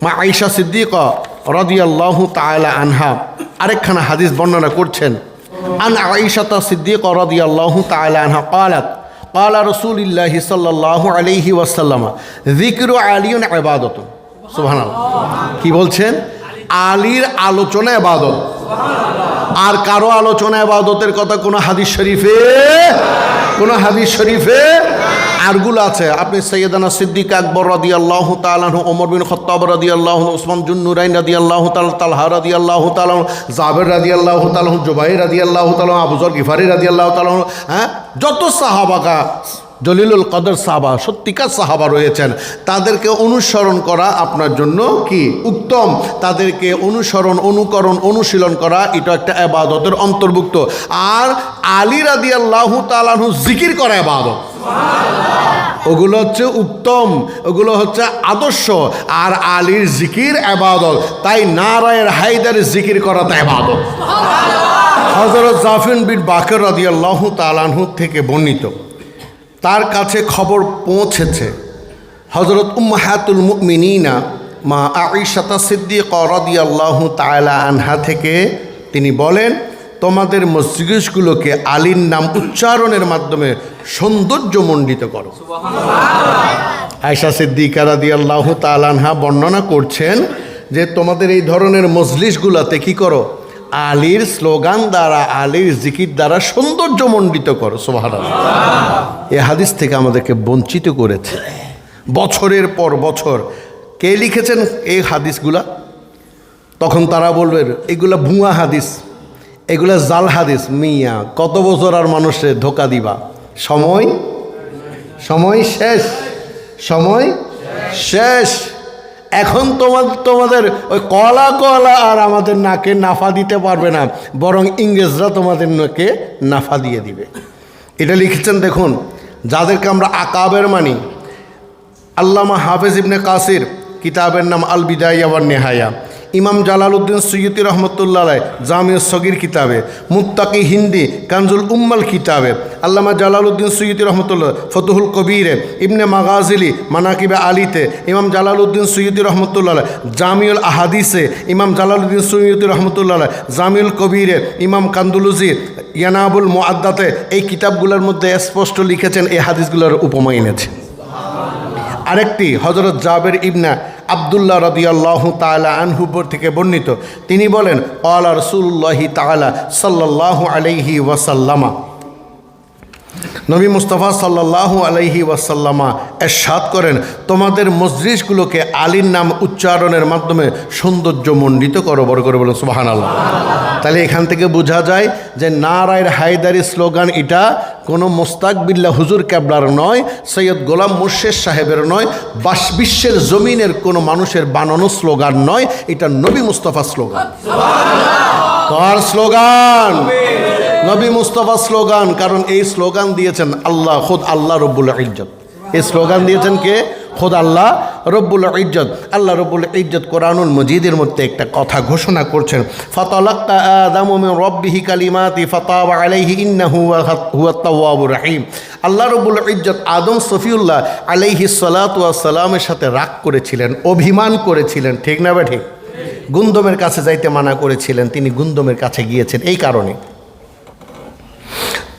মা আয়েশা সিদ্দিকা রাদিয়াল্লাহু তাআলা আনহা আরেকখানা হাদিস বর্ণনা করছেন। আন আয়েশা সিদ্দিকা রাদিয়াল্লাহু তাআলা আনহা قالت قال رسول الله صلى الله عليه وسلم ذكر علي عبادة সুবহানাল্লাহ। কি বলছেন? আলীর আলোচনা ইবাদত। আর কারো আলোচনা ইবাদতের কথা কোন হাদিস শরীফে আরগুলো আছে। আপনি সৈয়দানা সিদ্দিক আকবর রাদিয়াল্লাহু তাআলা আনহু, ওমর বিন খাত্তাব রাদিয়াল্লাহু আনহু, উসমান জুন নুরাইন রাদিয়াল্লাহু তাআলা, তালহা রাদিয়াল্লাহু তাআলা, জাবের রাদিয়াল্লাহু তাআলা, জুবাইর রাদিয়াল্লাহু তাআলা, আবু যর গিফারি রাদিয়াল্লাহু তাআলা, হ্যাঁ, যত সাহাবাগা জলিলুল কদর সাহাবা, সত্যিকার সাহাবা রয়েছেন, তাদেরকে অনুসরণ করা আপনার জন্য কি উত্তম। তাদেরকে অনুকরণ অনুশীলন করা এটা একটা ইবাদতের অন্তর্ভুক্ত। আর আলী রাদিয়াল্লাহু তাআলা আনহু জিকির করা ইবাদত, ওগুলো হচ্ছে উত্তম, ওগুলো হচ্ছে আদর্শ। আর আলীর জিকির ইবাদত। তাই নারায়ের হায়দারের জিকির করাটা ইবাদত। হযরত জাফর বিন বাকর রাদিয়াল্লাহু তাআলা আনহু থেকে বর্ণিত, তার কাছে খবর পৌঁছেছে হযরত উম্মাহাতুল মুমিনিনা মা আয়েশা সিদ্দিকা রাদিয়াল্লাহু তাআলা আনহা থেকে। তিনি বলেন, তোমাদের মজলিসগুলোকে আলীর নাম উচ্চারণের মাধ্যমে সৌন্দর্যমণ্ডিত করো। আয়েশা সিদ্দিকা রাদিয়াল্লাহু তাআলা আনহা বর্ণনা করছেন যে তোমাদের এই ধরনের মজলিসগুলোতে কি করো? আলীর স্লোগান দ্বারা, আলীর জিকির দ্বারা সৌন্দর্যমণ্ডিত করো। সুবহানাল্লাহ। এই হাদিস থেকে আমাদেরকে বঞ্চিত করেছে বছরের পর বছর। কে লিখেছেন এই হাদিসগুলা? তখন তারা বলবে এগুলা ভুয়া হাদিস, এগুলা জাল হাদিস। মিয়া কত বছর আর মানুষের ধোকা দিবা? সময় শেষ। এখন তোমাদের ওই কলা আর আমাদের নাকে নাফা দিতে পারবে না, বরং ইংরেজরা তোমাদের নাকে নাফা দিয়ে দিবে। এটা লিখেছেন দেখুন, যাদেরকে আমরা আকাবের মানি। আল্লামা হাফেজ ইবনে কাসির, কিতাবের নাম আল বিদায়া ওয়ান নিহায়া। ইমাম জালালউদ্দিন সুয়ুতি রহমতুল্লাহ আলাইহি জামিউস সগীর কিতাবে, মুত্তাকি হিন্দি কানজুল উম্মাল কিতাবে, আল্লামা জালালউদ্দিন সুয়ুতি রহমতুল্লাহ ফতুহুল কবিরে, ইবনে মাগাজিলি মানাকিবে আলীতে, ইমাম জালালউদ্দিন সুয়ুতি রহমতুল্লাহ আলাইহি জামিউল আহাদিসে, ইমাম জালালউদ্দিন সুয়ুতি রহমতুল্লাহ আলাইহি জামিউল কবিরে, ইমাম কান্দুলুজি ইয়ানাবুল মুআদ্দাতে, এই কিতাবগুলোর মধ্যে স্পষ্ট লিখেছেন, এই হাদিসগুলোর উপমা এনেছে। আরেকটি হযরত জাবের ইবনে আব্দুল্লাহ রাদিয়াল্লাহু তাআলা আনহু থেকে বর্ণিত, তিনি বলেন, ক্বালা রাসূলুল্লাহি তাআলা সাল্লাল্লাহু আলাইহি ওয়াসাল্লামা, নবী মুস্তাফা সাল্লাল্লাহু আলাইহি ওয়াসাল্লামা ইরশাদ করেন, তোমাদের মজলিসগুলোকে আলীর নাম উচ্চারণের মাধ্যমে সৌন্দর্যমণ্ডিত করো। বড় করে বলুন সুবহানাল্লাহ। তাহলে এখান থেকে বোঝা যায় যে নারায়ের হায়দারি স্লোগান এটা কোনো মোস্তাক বিল্লাহ হুজুর কেবলার নয়, সৈয়দ গোলাম মুর্শেদ সাহেবের নয়, বিশ্বের জমিনের কোনো মানুষের বানানো স্লোগান নয়, এটা নবী মুস্তাফার স্লোগান। কার স্লোগান? নবী মুস্তাফার স্লোগান। কারণ এই স্লোগান দিয়েছেন আল্লাহ, খোদ আল্লাহ রব্বুল ইজ্জত। এই স্লোগান দিয়েছেন কে? খোদ আল্লাহ রব্বুল ইজ্জত। আল্লাহ রব্বুল ইজ্জত কোরআনুল মজিদের মধ্যে একটা কথা ঘোষণা করছেন, ফাতালাক্কা আদামু মিন রাব্বিহি কালিমাতি ফাতাবা আলাইহি ইন্নাহু হুয়াত তাওয়াবুর রহিম। আল্লাহ রব্বুল ইজ্জত আদম সফিউল্লাহ আলাইহিস সালাতু ওয়াস সালামের সাথে রাগ করেছিলেন, অভিমান করেছিলেন, ঠিক না ঠিক? গুন্দমের কাছে যাইতে মানা করেছিলেন, তিনি গুন্দমের কাছে গিয়েছেন এই কারণে।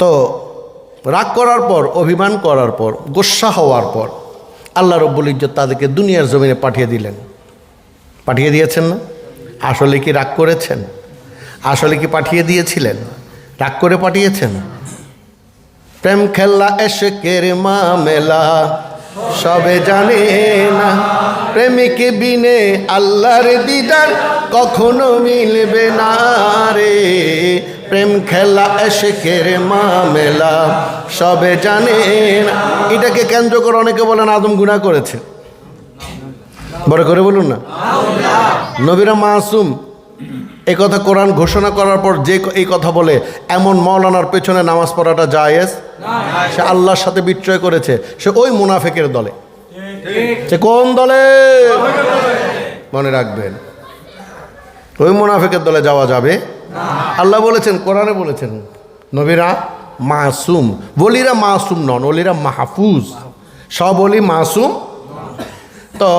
তো রাগ করার পর, অভিমান করার পর, গোস্সা হওয়ার পর আল্লাহ রব্বুল ইজ্জত তাদেরকে দুনিয়ার জমিনে পাঠিয়ে দিলেন। পাঠিয়ে দিয়েছেন না? আসলে কি রাগ করেছেন? আসলে কি পাঠিয়ে দিয়েছিলেন? রাগ করে পাঠিয়েছেন? প্রেম খেলা এশকের মামেলা সবে জানে না, প্রেমিক বিনে আল্লাহর দিদার কখনো মিলবে না রে। প্রেম খেলা এশকের মামেলা সবে জানে না। এটাকে কেন্দ্র করে অনেকে বলেন আদম গুনাহ করেছে। বড় করে বলুন না। নবীরা মাসুম, এই কথা কোরআন ঘোষণা করার পর যে এই কথা বলে, এমন মাওলানার পেছনে নামাজ পড়াটা জায়েজ? সে আল্লাহর সাথে বিক্রয় করেছে, সে ওই মুনাফিকের দলে। সে কোন দলে? মনে রাখবেন, ওই মুনাফিকের দলে যাওয়া যাবে। আল্লাহ বলেছেন, কোরআনে বলেছেন, নবীরা মাসুম। বলিরা মাসুম নন, ওলিরা মাহফুজ। সব ওলি মাসুম। তো নবীরা মাসুম, বলিরা মাহফুজ। সব ওলি মাসুম নন, ওলিরা মাহফুজ। সব ওলি মাসুম নন, ওলিরা মাহফুজ। সব ওলি মাসুম নন, ওলিরা মাহফুজ। সব ওলি মাসুম নন, ওলিরা মাহফুজ। সব ওলি মাসুম নন, ওলিরা মাহফুজ। তো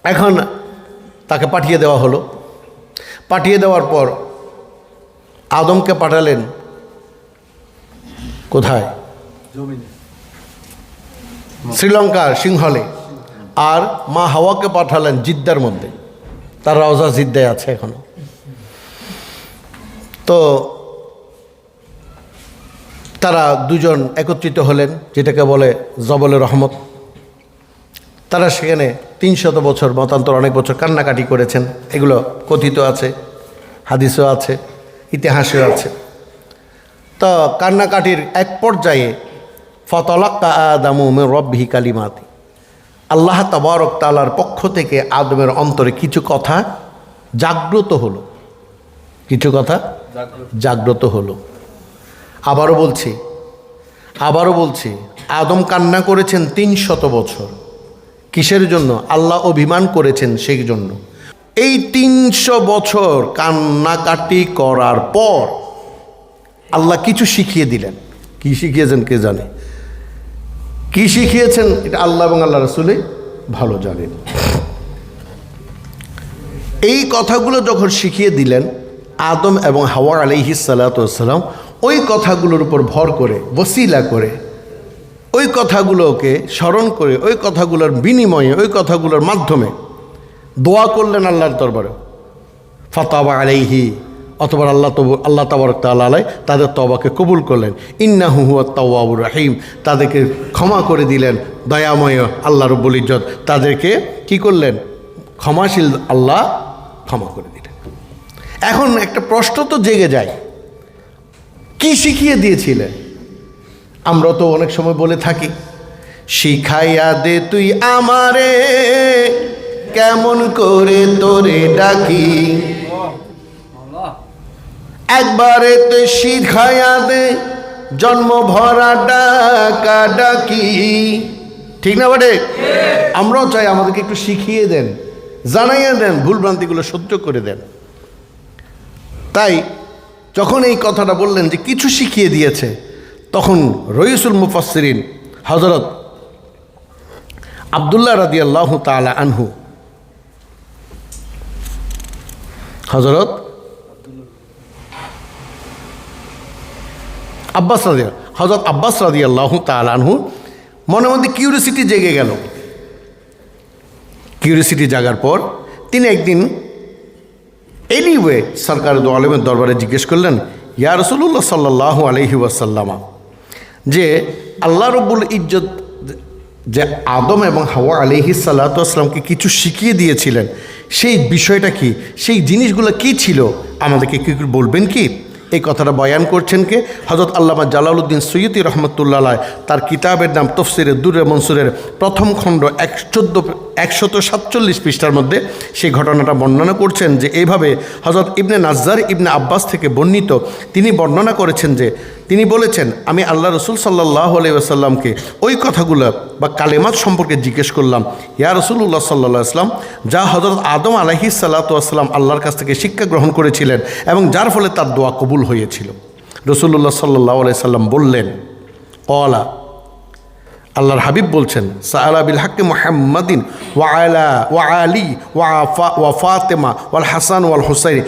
এখন তাকে পাঠিয়ে দেওয়া হলো। পাঠিয়ে দেওয়ার পর আদমকে পাঠালেন কোথায়? শ্রীলঙ্কার সিংহলে। আর মা হাওয়াকে পাঠালেন জিদ্দার মধ্যে, তার রওজা জিদ্দায় আছে এখনো। তো তারা দুজন একত্রিত হলেন, যেটাকে বলে জবলে রহমত। তারা সেখানে 300 বছর মতান্তর অনেক বছর কান্নাকাটি করেছেন। এগুলো কথিত আছে, হাদিসও আছে, ইতিহাসেও আছে। তো কান্নাকাটির এক পর্যায়ে ফাতালাক্কা আদামু মির রাব্বিহি কালিমাতি, আল্লাহ তাবারক তাআলার পক্ষ থেকে আদমের অন্তরে কিছু কথা জাগ্রত হলো, কিছু কথা জাগ্রত হলো। আবারও বলছি, আদম কান্না করেছেন 300 বছর। কিসের জন্য? আল্লাহ অভিমান করেছেন সেই জন্য। এই 300 বছর কান্নাকাটি করার পর আল্লাহ কিছু শিখিয়ে দিলেন। কি শিখিয়েছেন কে জানে? কি শিখিয়েছেন এটা আল্লাহ এবং আল্লাহ রাসূলই ভালো জানেন। এই কথাগুলো যখন শিখিয়ে দিলেন, আদম এবং হাওয়া আলাইহিস সালাতু ওয়াস সালাম ওই কথাগুলোর উপর ভর করে, ওসিলা করে, ওই কথাগুলোকে স্মরণ করে, ওই কথাগুলোর বিনিময়ে, ওই কথাগুলোর মাধ্যমে দোয়া করলেন আল্লাহর দরবারে। ফাতাবা আলাইহি, অথবা আল্লাহ তাবারক তাআলা তাদের তওবাকে কবুল করলেন। ইন্নাহু হুয়াত তাওয়াবুর রহিম, তাদেরকে ক্ষমা করে দিলেন দয়াময় আল্লাহ রব্বুল ইজ্জত। তাদেরকে কি করলেন? ক্ষমাশীল আল্লাহ ক্ষমা করে দিলেন। এখন একটা প্রশ্ন তো জেগে যায়, কি শিখিয়ে দিয়েছিলেন? আমরা তো অনেক সময় বলে থাকি, শিখাইয়া দে তুই আমারে কেমন করে তোরে ডাকি, একবারে তো শিখাইয়া দে জন্ম ভরা ডাকা ডাকি। ঠিক না বটে? আমরাও চাই আমাদেরকে একটু শিখিয়ে দেন, জানাইয়া দেন, ভুলভ্রান্তিগুলো সহ্য করে দেন। তাই যখন এই কথাটা বললেন যে কিছু শিখিয়ে দিয়েছে, তখন রইসুল মুফাসসিরিন হযরত আব্দুল্লাহ রাদিয়াল্লাহু তাআলা আনহু, হযরত আব্বাস রাদিয়াল্লাহু তাআলা আনহু মনের মধ্যে কিউরিসিটি জেগে গেল। কিউরিসিটি জাগার পর তিনি একদিন এনিওয়ে সরকার দু আলমের দরবারে জিজ্ঞেস করলেন, ইয়া রাসূলুল্লাহ সাল্লাল্লাহু আলাইহি ওয়াসাল্লাম, যে আল্লাহ রব্বুল ইজ্জত যে আদম এবং হাওয়া আলাইহিস সালাতু ওয়াসসালামকে কিছু শিখিয়ে দিয়েছিলেন, সেই বিষয়টা কি, সেই জিনিসগুলো কি ছিল, আমাদেরকে কি বলবেন কি? এই কথাটা বয়ান করছেন কে? হযরত আল্লামা জালালউদ্দিন সৈয়দী রহমতুল্লাহ আলাইহ তার কিতাবের নাম তফসিরে দুররে মনসুরের প্রথম খণ্ড 147 পৃষ্ঠার মধ্যে সেই ঘটনাটা বর্ণনা করছেন। যে এইভাবে হযরত ইবনে নাজ্জার ইবনে আব্বাস থেকে বর্ণিত, তিনি বর্ণনা করেছেন যে তিনি বলেছেন, আমি আল্লাহ রসুল সাল্লাল্লাহু আলাইহি ওয়াসাল্লামকে ওই কথাগুলো বা কালেমাত সম্পর্কে জিজ্ঞেস করলাম, ইয়া রাসূলুল্লাহ সাল্লাল্লাহু আলাইহি ওয়াসাল্লাম, যা হযরত আদম আলাইহিস সালাতু ওয়াসসালাম আল্লাহর কাছ থেকে শিক্ষা গ্রহণ করেছিলেন এবং যার ফলে তার দোয়া কবুল হয়েছিল। রাসূলুল্লাহ সাল্লাল্লাহু আলাইহি ওয়াসাল্লাম বললেন, ক্বালা, আল্লাহর হাবিব বলছেন, সাআলা বিল হাক্কি মুহাম্মাদিন ওয়া আলী ওয়া ফাতেমা ওয়াল হাসান ওয়াল হুসাইন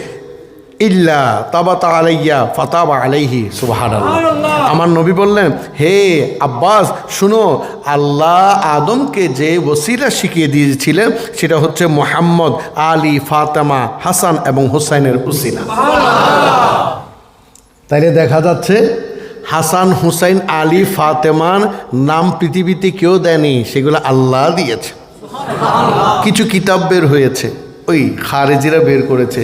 ইল্লা তাবাতা আলাইয়া ফাতাবা আলাইহি। সুবহানাল্লাহ। আমার নবী বললেন, হে আব্বাস শুনো, আল্লাহ আদমকে যে ওসিলা শিখিয়ে দিয়েছিলেন সেটা হচ্ছে মুহাম্মদ, আলী, ফাতেমা, হাসান এবং হুসাইনের ওসিলা। তাইলে দেখা যাচ্ছে হাসান, হুসাইন, আলী, ফাতেমার নাম পৃথিবীতে কেউ দেয়নি, সেগুলো আল্লাহ দিয়েছে। কিছু কিতাব বের হয়েছে, ওই খারেজিরা বের করেছে,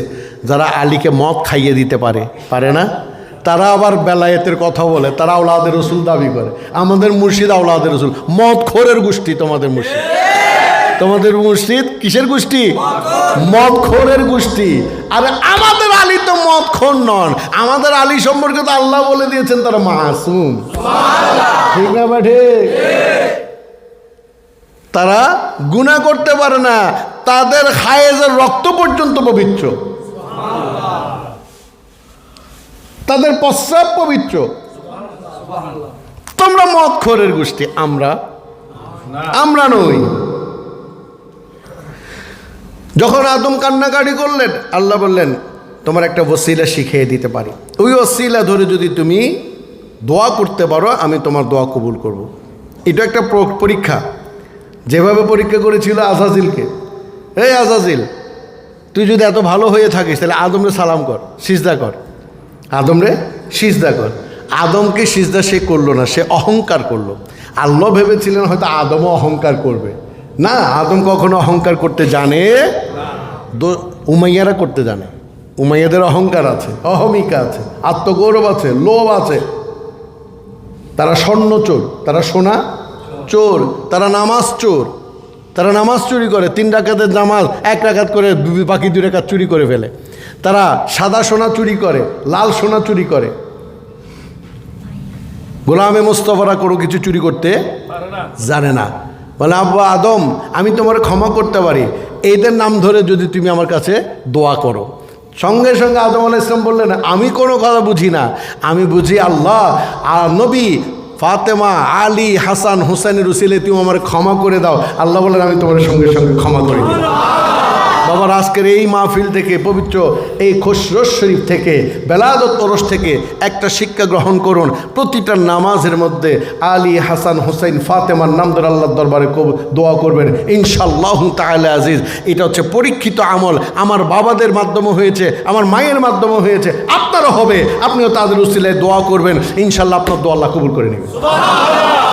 যারা আলীকে মদ খাইয়ে দিতে পারে না, তারা আবার বেলায়েতের কথা বলে, তারা আওলাদের রসুল দাবি করে। আমাদের মুর্শিদ আওলাদের রসুল, মদ খোরের গোষ্ঠী তোমাদের মুর্শিদ। তোমাদের মুর্শিদ কিসের গোষ্ঠী? মদ খোরের গোষ্ঠী। আর আমাদের আলী তো মদ খোর নন, আমাদের আলী সম্পর্কে তো আল্লাহ বলে দিয়েছেন তারা মাসুম। ঠিক না বেঠে? তারা গুনাহ করতে পারে না, তাদের হায়েজের রক্ত পর্যন্ত পবিত্র, তাদের প্রস্রাব পবিত্র। তোমরা মদ খোরের গোষ্ঠী, আমরা নই। যখন আদম কান্নাকাটি করলেন, আল্লাহ বললেন তোমার একটা ওসিলা শিখিয়ে দিতে পারি, ওই ওসিলা ধরে যদি তুমি দোয়া করতে পারো আমি তোমার দোয়া কবুল করব। এটা একটা পরীক্ষা, যেভাবে পরীক্ষা করেছিল আজাজিলকে, এই আজাজিল তুই যদি এত ভালো হয়ে থাকিস তাহলে আদমরে সালাম কর, সিজদা কর, আদমরে সিজদা কর। আদমকে সিজদা সে করলো না, সে অহংকার করলো। আল্লাহ ভেবেছিলেন হয়তো আদমও অহংকার করবে, না, আদম কখনো অহংকার করতে জানে, উমাইয়ারা করতে জানে। উমাইয়াদের অহংকার আছে, অহমিকা আছে, আত্মগৌরব আছে, লোভ আছে। তারা স্বর্ণ চোর, তারা সোনা চোর, তারা নামাজ চোর, তারা নামাজ চুরি করে, 3 রাকাতের নামাজ 1 রাকাত করে বাকি 2 রাকাত চুরি করে ফেলে। তারা সাদা সোনা চুরি করে, লাল সোনা চুরি করে। গোলামে মোস্তফারা কোনো কিছু চুরি করতে জানে না। বলে আব্বা আদম আমি তোমার ক্ষমা করতে পারি, এদের নাম ধরে যদি তুমি আমার কাছে দোয়া করো। সঙ্গে সঙ্গে আদম আলাইহিস সালাম বললেন আমি কোনো কথা বুঝি না, আমি বুঝি আল্লাহ আর নবী ফাতেমা আলী হাসান হুসাইনের উসিলে তুমি আমার ক্ষমা করে দাও। আল্লাহ বললেন আমি তোমার সঙ্গে সঙ্গে ক্ষমা করে দিই। বাবার আজকের এই মাহফিল থেকে, পবিত্র এই খুশরস শরীফ থেকে, বেলাদত ওরস থেকে একটা শিক্ষা গ্রহণ করুন। প্রতিটা নামাজের মধ্যে আলী হাসান হুসাইন ফাতেমার নাম ধরে আল্লাহর দরবারে দোয়া করবেন ইনশাআল্লাহু তাআলা আজিজ। এটা হচ্ছে পরীক্ষিত আমল, আমার বাবাদের মাধ্যমে হয়েছে, আমার মায়ের মাধ্যমে হয়েছে, আপনারও হবে। আপনিও তাদের উসিলায় দোয়া করবেন, ইনশাআল্লাহ আপনার দোয়া আল্লাহ কবুল করে নেবেন।